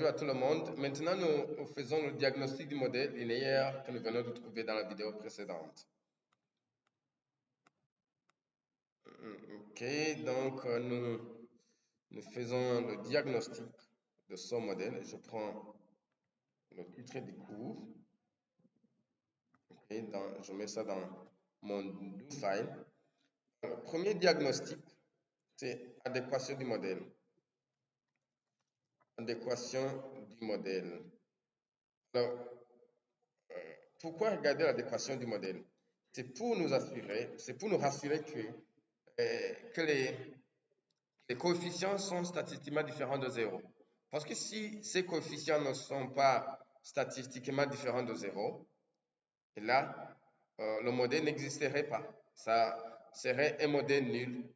Bonjour à tout le monde. Maintenant, nous faisons le diagnostic du modèle linéaire que nous venons de trouver dans la vidéo précédente. Ok, donc nous faisons le diagnostic de ce modèle. Je prends le titre du cours. Okay, je mets ça dans mon do file. Le premier diagnostic, c'est adéquation du modèle. Adéquation du modèle. Alors, pourquoi regarder l'adéquation du modèle? C'est pour nous rassurer que les coefficients sont statistiquement différents de 0. Parce que si ces coefficients ne sont pas statistiquement différents de 0, là, le modèle n'existerait pas. Ça serait un modèle nul.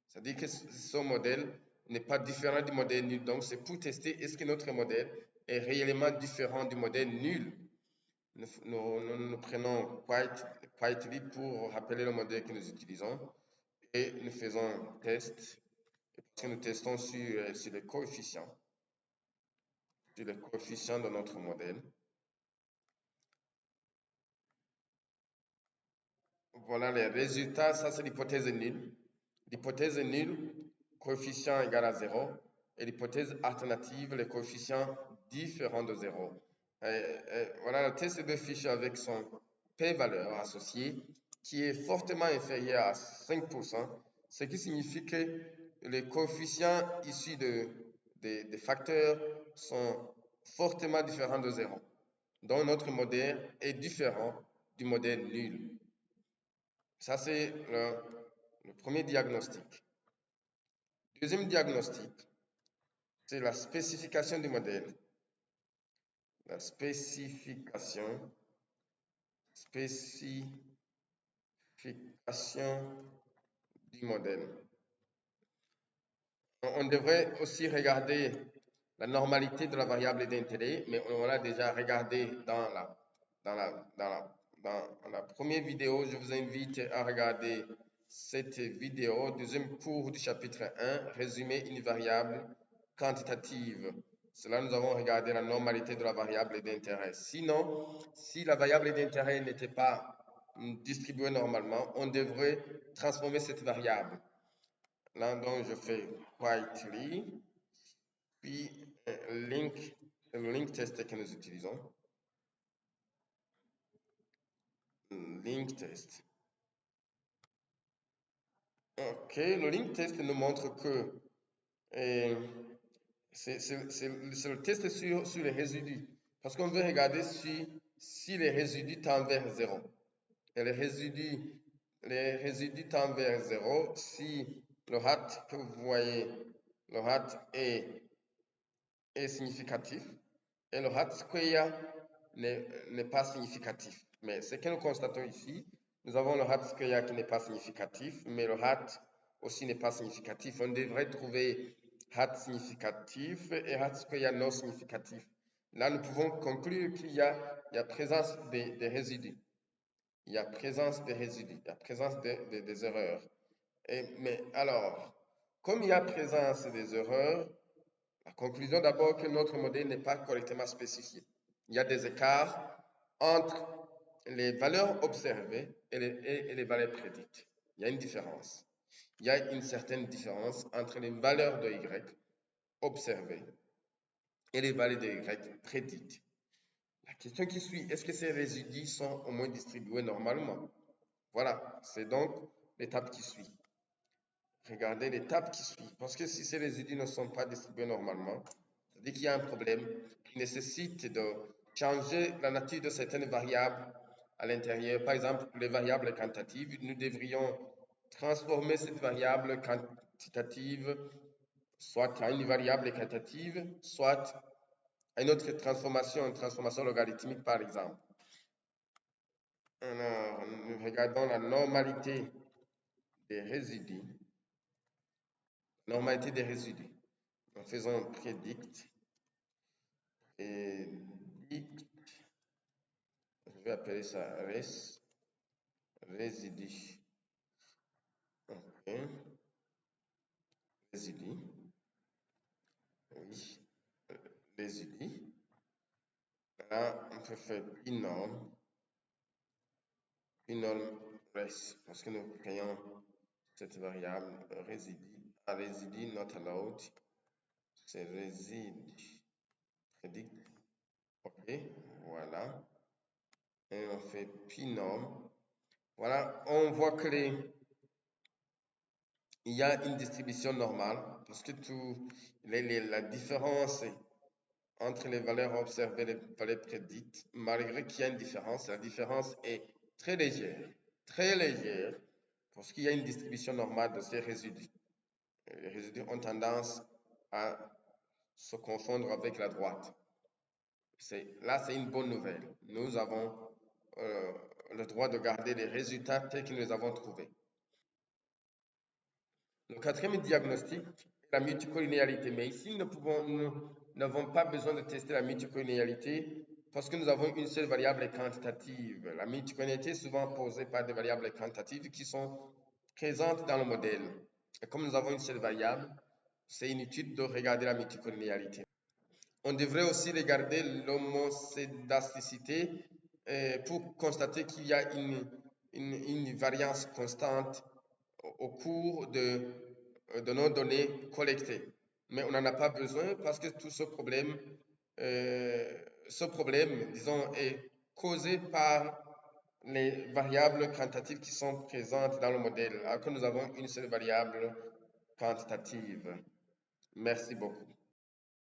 C'est-à-dire que ce modèle n'est pas différent du modèle nul. Donc, c'est pour tester est-ce que notre modèle est réellement différent du modèle nul. Nous prenons quietly pour rappeler le modèle que nous utilisons et nous faisons un test. Parce que nous testons sur les coefficients de notre modèle. Voilà les résultats, ça c'est l'hypothèse nulle. L'hypothèse nulle, coefficient égal à 0. Et l'hypothèse alternative, les coefficients différents de 0. Voilà le test de Fisher avec son p-valeur associée qui est fortement inférieur à 5%, ce qui signifie que les coefficients issus des facteurs sont fortement différents de 0. Donc notre modèle est différent du modèle nul. Ça, c'est le premier diagnostic. Deuxième diagnostic, c'est la spécification du modèle. La spécification du modèle. On devrait aussi regarder la normalité de la variable d'intérêt, mais on l'a déjà regardé dans la première vidéo. Je vous invite à regarder cette vidéo, deuxième cours du chapitre 1, résumé une variable quantitative. Cela, nous avons regardé la normalité de la variable d'intérêt. Sinon, si la variable d'intérêt n'était pas distribuée normalement, on devrait transformer cette variable. Là, donc, je fais quietly, puis le link test que nous utilisons. Link test. Ok, le link test nous montre que c'est le test sur les résidus. Parce qu'on veut regarder si les résidus tendent vers 0. Et les résidus tendent vers 0 si le hat que vous voyez, le hat est significatif et le hat square n'est pas significatif. Mais ce que nous constatons ici, nous avons le hat square qui n'est pas significatif, mais le hat aussi n'est pas significatif. On devrait trouver hat significatif et hat square non significatif. Là, nous pouvons conclure qu'il y a présence des résidus. Il y a présence des résidus, il y a présence des erreurs. Mais alors, comme il y a présence des erreurs, la conclusion d'abord que notre modèle n'est pas correctement spécifié. Il y a des écarts entre les valeurs observées et les valeurs prédites. Il y a une différence. Il y a une certaine différence entre les valeurs de Y observées et les valeurs de Y prédites. La question qui suit, est-ce que ces résidus sont au moins distribués normalement? Voilà, c'est donc l'étape qui suit. Regardez l'étape qui suit. Parce que si ces résidus ne sont pas distribués normalement, c'est-à-dire qu'il y a un problème qui nécessite de changer la nature de certaines variables à l'intérieur. Par exemple, les variables quantitatives, nous devrions transformer cette variable quantitative soit à une variable quantitative, soit à une autre transformation, une transformation logarithmique par exemple. Alors, nous regardons la normalité des résidus. Normalité des résidus. En faisant predict et dict, je vais appeler ça résidu. Ok. Résidu. Oui. résidu. Là, on peut faire pinorm rest, parce que nous créons cette variable résidu not allowed, c'est résidu predict. Ok, voilà. Et on fait pinorm. Voilà, on voit que il y a une distribution normale, parce que la différence entre les valeurs observées et les valeurs prédites, malgré qu'il y a une différence, la différence est très légère, parce qu'il y a une distribution normale de ces résidus. Les résidus ont tendance à se confondre avec la droite. Là, c'est une bonne nouvelle. Nous avons le droit de garder les résultats tels que nous les avons trouvés. Le quatrième diagnostic est la multicollinéarité. Mais ici, nous n'avons pas besoin de tester la multicollinéarité parce que nous avons une seule variable quantitative. La multicollinéarité est souvent posée par des variables quantitatives qui sont présentes dans le modèle. Et comme nous avons une seule variable, c'est inutile de regarder la multicollinéarité. On devrait aussi regarder l'homocédasticité pour constater qu'il y a une variance constante au cours de nos données collectées. Mais on n'en a pas besoin parce que tout ce problème, disons, est causé par les variables quantitatives qui sont présentes dans le modèle, alors que nous avons une seule variable quantitative. Merci beaucoup.